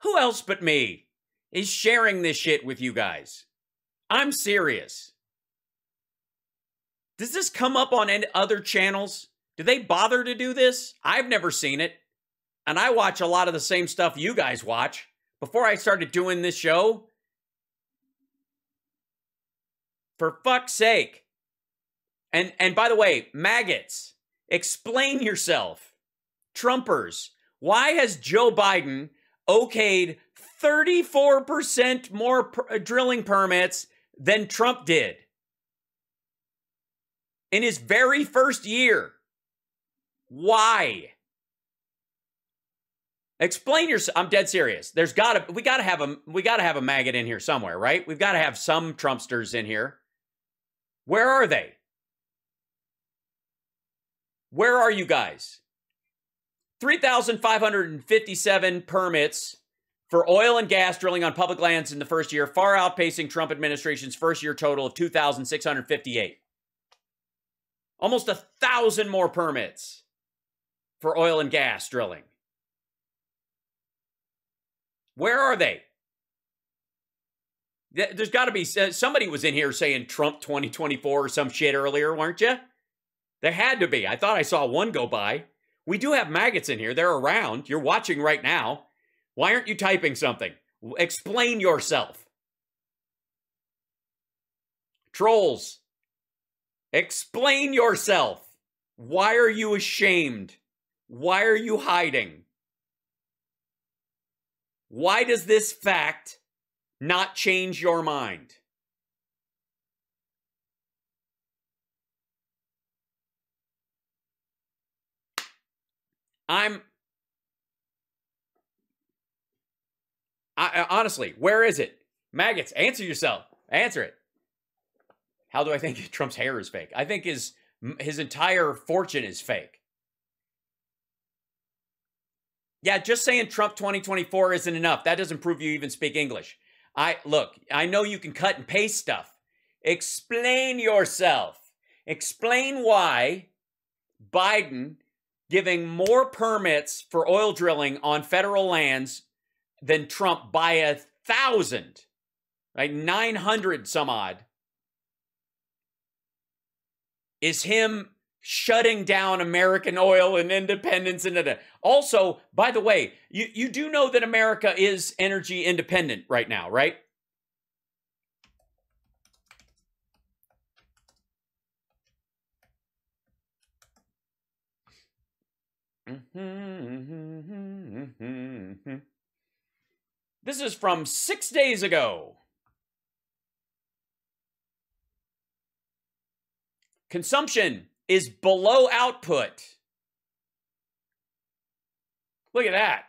who else but me is sharing this shit with you guys? I'm serious. Does this come up on any other channels? Do they bother to do this? I've never seen it. And I watch a lot of the same stuff you guys watch. Before I started doing this show, for fuck's sake. And by the way, maggots, explain yourself. Trumpers, why has Joe Biden okayed 34% more drilling permits than Trump did in his very first year? Why? Explain yourself. I'm dead serious. We gotta have a maggot in here somewhere, right? We've got to have some Trumpsters in here. Where are they? Where are you guys? 3,557 permits for oil and gas drilling on public lands in the first year, far outpacing Trump administration's first year total of 2,658. Almost 1,000 more permits for oil and gas drilling. Where are they? There's got to be, somebody was in here saying Trump 2024 or some shit earlier, weren't you? There had to be. I thought I saw one go by. We do have maggots in here. They're around. You're watching right now. Why aren't you typing something? Explain yourself. Trolls, explain yourself. Why are you ashamed? Why are you hiding? Why does this fact not change your mind? Honestly, where is it? Maggots, answer yourself. Answer it. How do I think Trump's hair is fake? I think his entire fortune is fake. Yeah, just saying Trump 2024 isn't enough. That doesn't prove you even speak English. Look, I know you can cut and paste stuff. Explain yourself. Explain why Biden giving more permits for oil drilling on federal lands than Trump by 1,000, right? 900 some odd, is him shutting down American oil and independence. Also, by the way, you do know that America is energy independent right now, right? This is from 6 days ago. Consumption is below output. Look at that.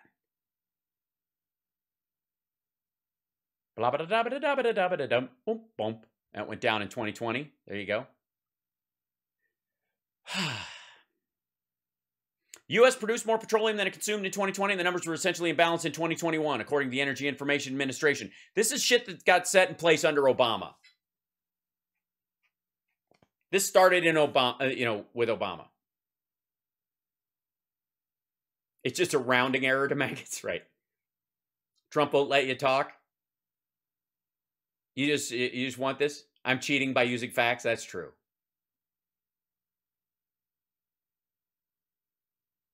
That went down in 2020. There you go. U.S. produced more petroleum than it consumed in 2020, and the numbers were essentially in balance in 2021, according to the Energy Information Administration. This is shit that got set in place under Obama. This started in Obama, with Obama. It's just a rounding error to maggots, right? Trump won't let you talk. You just want this? I'm cheating by using facts. That's true.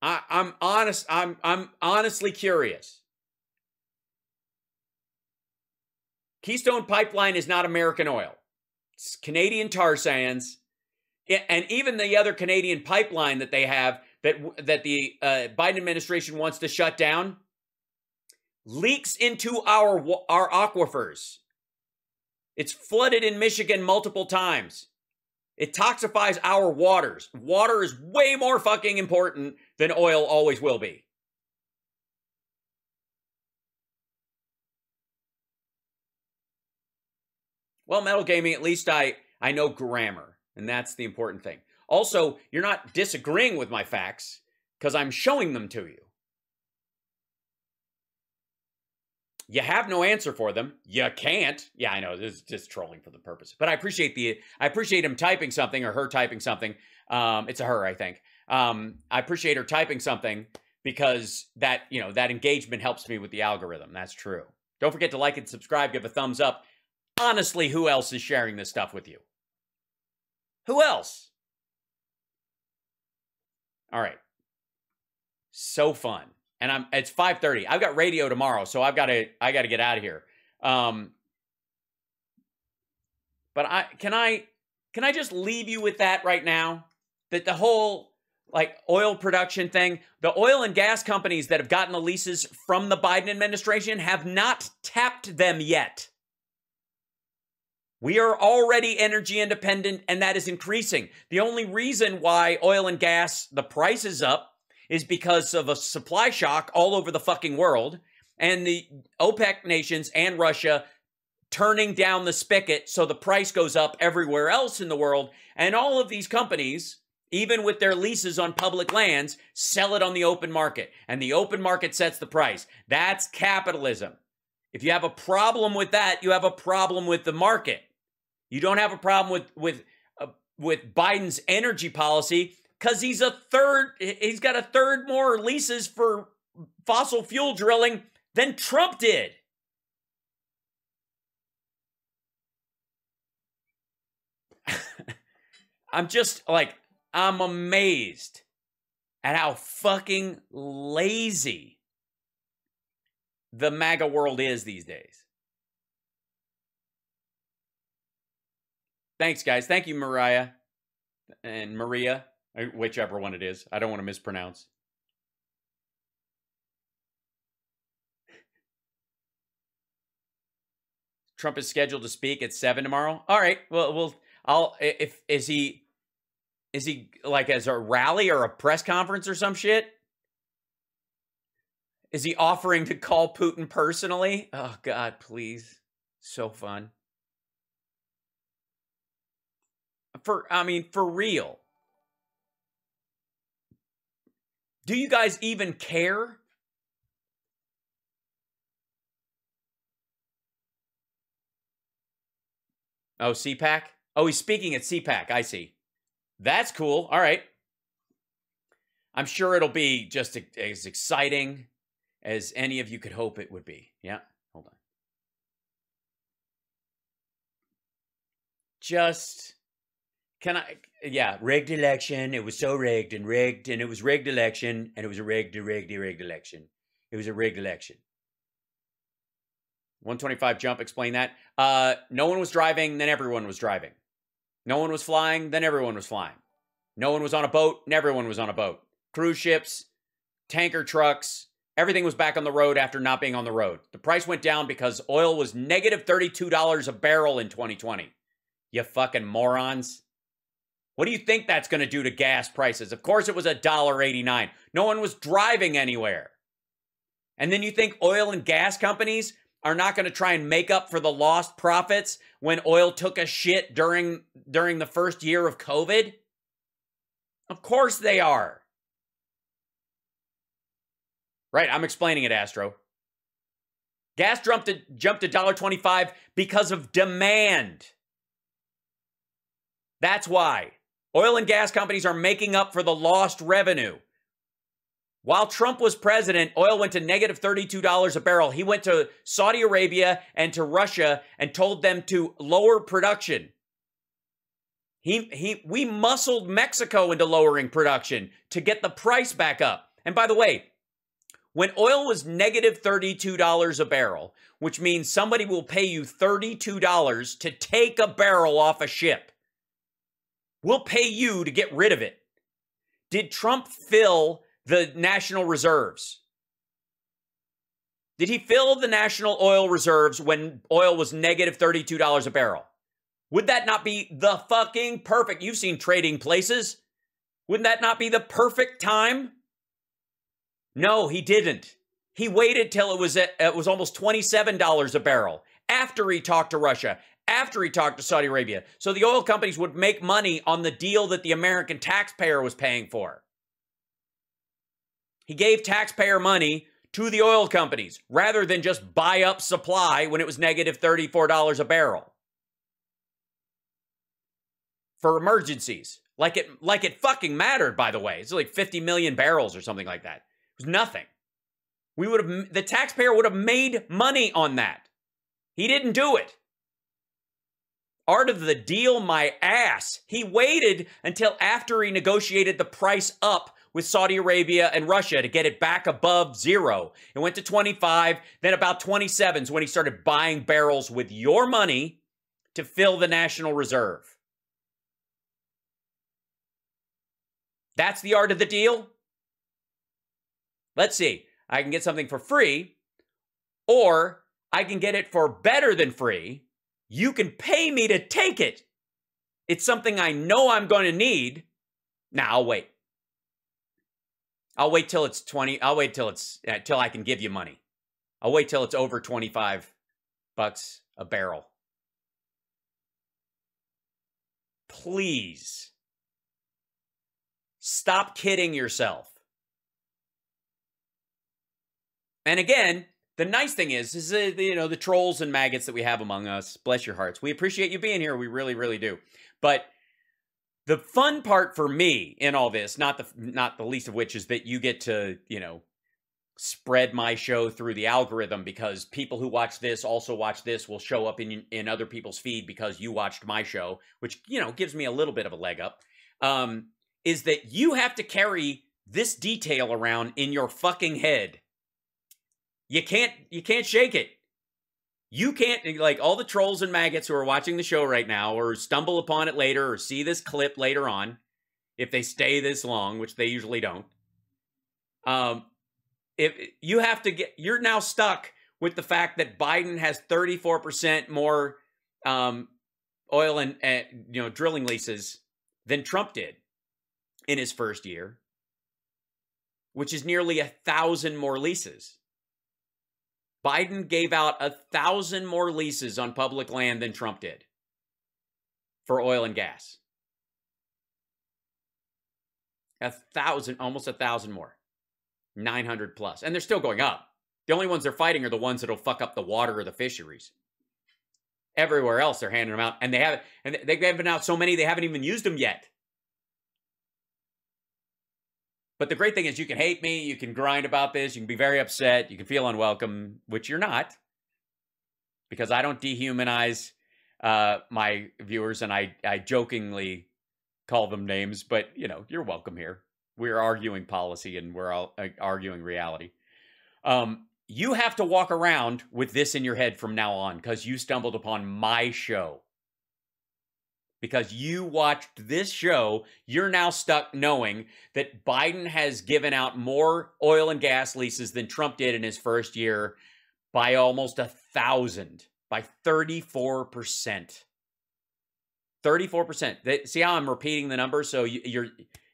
I'm honest. I'm honestly curious. Keystone Pipeline is not American oil. It's Canadian tar sands. And even the other Canadian pipeline that they have that the Biden administration wants to shut down leaks into our aquifers. It's flooded in Michigan multiple times. It toxifies our waters. Water is way more fucking important than oil always will be. Well, Metal Gaming, at least I know grammar, and that's the important thing. Also, you're not disagreeing with my facts because I'm showing them to you. You have no answer for them. You can't. Yeah, I know. This is just trolling for the purpose. But I appreciate him typing something or her typing something. It's a her, I think. I appreciate her typing something because that, that engagement helps me with the algorithm. That's true. Don't forget to like and subscribe, give a thumbs up. Honestly, who else is sharing this stuff with you? Who else? All right. So fun. And it's 5:30. I've got radio tomorrow, so I got to get out of here. But can I just leave you with that right now? That the whole oil production thing, the oil and gas companies that have gotten the leases from the Biden administration have not tapped them yet. We are already energy independent, and that is increasing. The only reason why oil and gas, the price is up, is because of a supply shock all over the fucking world, and the OPEC nations and Russia turning down the spigot so the price goes up everywhere else in the world, and all of these companies, even with their leases on public lands, sell it on the open market, and the open market sets the price. That's capitalism. If you have a problem with that, you have a problem with the market. You don't have a problem with Biden's energy policy, because he's got a third more leases for fossil fuel drilling than Trump did. I'm amazed at how fucking lazy the MAGA world is these days. Thanks, guys. Thank you, Mariah and Maria. Whichever one it is. I don't want to mispronounce. Trump is scheduled to speak at 7 tomorrow. All right. Well, is he as a rally or a press conference or some shit? Is he offering to call Putin personally? Oh God, please. So fun. For real. Do you guys even care? Oh, CPAC? Oh, he's speaking at CPAC. I see. That's cool. All right. I'm sure it'll be just as exciting as any of you could hope it would be. Yeah. Hold on. Rigged election. It was so rigged, and it was rigged election, and it was a rigged election. It was a rigged election. 125 jump, explain that. No one was driving, then everyone was driving. No one was flying, then everyone was flying. No one was on a boat, and everyone was on a boat. Cruise ships, tanker trucks, everything was back on the road after not being on the road. The price went down because oil was negative $32 a barrel in 2020. You fucking morons. What do you think that's going to do to gas prices? Of course it was $1.89. No one was driving anywhere. And then you think oil and gas companies are not going to try and make up for the lost profits when oil took a shit during the first year of COVID? Of course they are. Right, I'm explaining it, Astro. Gas jumped to $1.25 because of demand. That's why. Oil and gas companies are making up for the lost revenue. While Trump was president, oil went to negative $32 a barrel. He went to Saudi Arabia and to Russia and told them to lower production. We muscled Mexico into lowering production to get the price back up. And by the way, when oil was negative $32 a barrel, which means somebody will pay you $32 to take a barrel off a ship, we'll pay you to get rid of it. Did Trump fill the national reserves? Did he fill the national oil reserves when oil was negative $32 a barrel? Would that not be the fucking perfect? You've seen Trading Places. Wouldn't that not be the perfect time? No, he didn't. He waited till it was almost $27 a barrel after he talked to Russia, after he talked to Saudi Arabia. So the oil companies would make money on the deal that the American taxpayer was paying for. He gave taxpayer money to the oil companies rather than just buy up supply when it was negative $34 a barrel. For emergencies. Like it fucking mattered, by the way. It's like 50 million barrels or something like that. was nothing. The taxpayer would have made money on that. He didn't do it. Art of the deal, my ass. He waited until after he negotiated the price up with Saudi Arabia and Russia to get it back above zero. It went to 25, then about 27 is when he started buying barrels with your money to fill the National Reserve. That's the art of the deal. Let's see. I can get something for free, or I can get it for better than free. You can pay me to take it. It's something I know I'm going to need. Now, I'll wait. I'll wait till it's 20. I'll wait till I can give you money. I'll wait till it's over 25 bucks a barrel. Please. Stop kidding yourself. And again, the nice thing is the trolls and maggots that we have among us, bless your hearts. We appreciate you being here. We really, really do. But the fun part for me in all this, not the least of which, is that you get to, spread my show through the algorithm, because people who watch this also watch this will show up in other people's feed because you watched my show, which, gives me a little bit of a leg up, is that you have to carry this detail around in your fucking head. You can't shake it. You can't, like all the trolls and maggots who are watching the show right now or stumble upon it later or see this clip later on, if they stay this long, which they usually don't. If you have to you're now stuck with the fact that Biden has 34% more oil and drilling leases than Trump did in his first year, which is nearly 1,000 more leases. Biden gave out 1,000 more leases on public land than Trump did for oil and gas. 1,000, almost 1,000 more. 900 plus. And they're still going up. The only ones they're fighting are the ones that'll fuck up the water or the fisheries. Everywhere else, they're handing them out. And they've given out so many, they haven't even used them yet. But the great thing is you can hate me, you can grind about this, you can be very upset, you can feel unwelcome, which you're not, because I don't dehumanize my viewers, and I jokingly call them names, but, you're welcome here. We're arguing policy, and we're all arguing reality. You have to walk around with this in your head from now on, because you stumbled upon my show. Because you watched this show, you're now stuck knowing that Biden has given out more oil and gas leases than Trump did in his first year by almost 1,000, by 34%. 34%. See how I'm repeating the number? So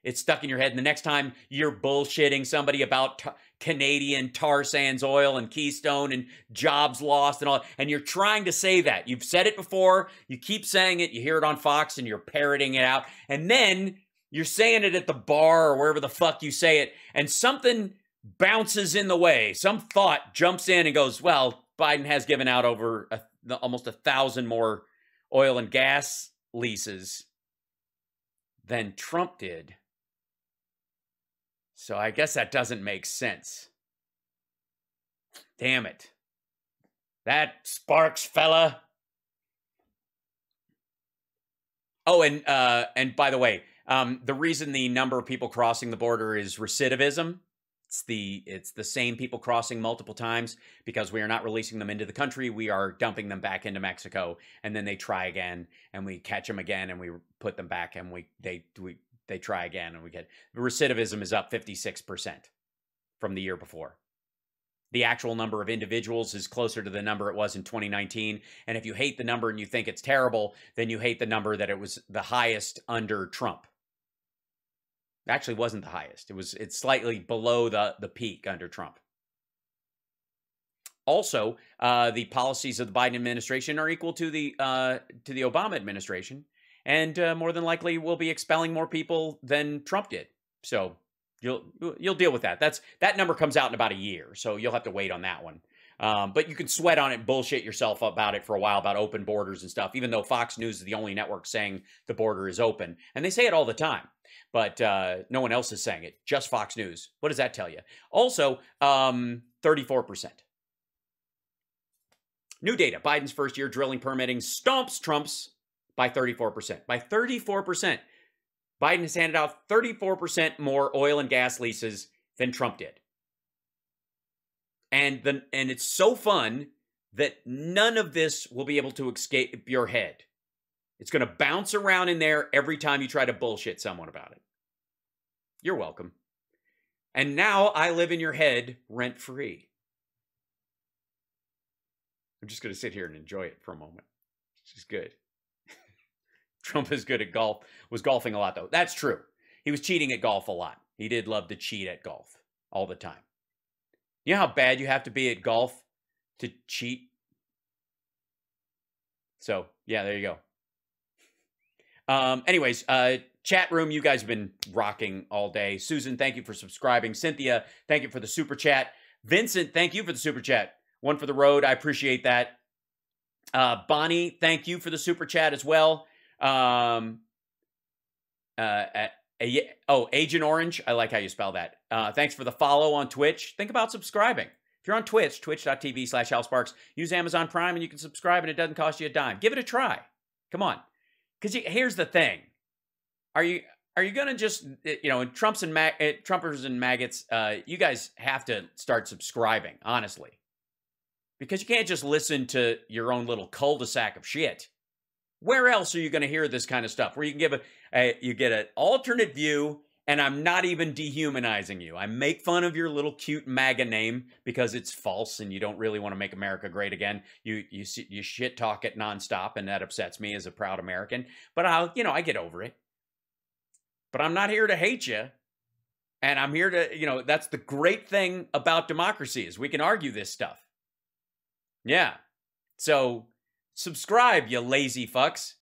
it's stuck in your head. And the next time you're bullshitting somebody about Canadian tar sands oil and Keystone and jobs lost and all, and you're trying to say that. You've said it before. You keep saying it. You hear it on Fox and you're parroting it out. And then you're saying it at the bar or wherever the fuck you say it, and something bounces in the way. Some thought jumps in and goes, well, Biden has given out over almost 1,000 more oil and gas leases than Trump did. So I guess that doesn't make sense. Damn it. That sparks, fella. Oh, and by the way, the reason the number of people crossing the border is recidivism, it's the same people crossing multiple times, because we are not releasing them into the country. We are dumping them back into Mexico, and then they try again, and we catch them again, and we put them back, and they try again, and we get recidivism is up 56% from the year before. The actual number of individuals is closer to the number it was in 2019. And if you hate the number and you think it's terrible, then you hate the number that it was the highest under Trump. It actually wasn't the highest. It's slightly below the peak under Trump. Also, the policies of the Biden administration are equal to the Obama administration. And more than likely will be expelling more people than Trump did. So you'll deal with that. That number comes out in about a year, so you'll have to wait on that one. But you can sweat on it and bullshit yourself about it for a while about open borders and stuff, even though Fox News is the only network saying the border is open. And they say it all the time, but no one else is saying it, just Fox News. What does that tell you? Also, 34%. New data, Biden's first year drilling permitting stomps Trump's by 34%. By 34%. Biden has handed out 34% more oil and gas leases than Trump did. And it's so fun that none of this will be able to escape your head. It's going to bounce around in there every time you try to bullshit someone about it. You're welcome. And now I live in your head rent-free. I'm just going to sit here and enjoy it for a moment. It's just good. Trump is good at golf. Was golfing a lot, though. That's true. He was cheating at golf a lot. He did love to cheat at golf all the time. You know how bad you have to be at golf to cheat? So, yeah, there you go. Anyways, chat room, you guys have been rocking all day. Susan, thank you for subscribing. Cynthia, thank you for the super chat. Vincent, thank you for the super chat. One for the road. I appreciate that. Bonnie, thank you for the super chat as well. Agent Orange. I like how you spell that. Thanks for the follow on Twitch. Think about subscribing. If you're on Twitch, twitch.tv/HalSparks, use Amazon Prime and you can subscribe and it doesn't cost you a dime. Give it a try. Come on. Because here's the thing. Are you going to just, Trumpers and maggots, you guys have to start subscribing, honestly. Because you can't just listen to your own little cul-de-sac of shit. Where else are you going to hear this kind of stuff? Where you can give you get an alternate view, and I'm not even dehumanizing you. I make fun of your little cute MAGA name because it's false and you don't really want to make America great again. You shit talk it nonstop, and that upsets me as a proud American. But I get over it. But I'm not here to hate you. And I'm here to, that's the great thing about democracy is we can argue this stuff. Yeah. So subscribe, you lazy fucks.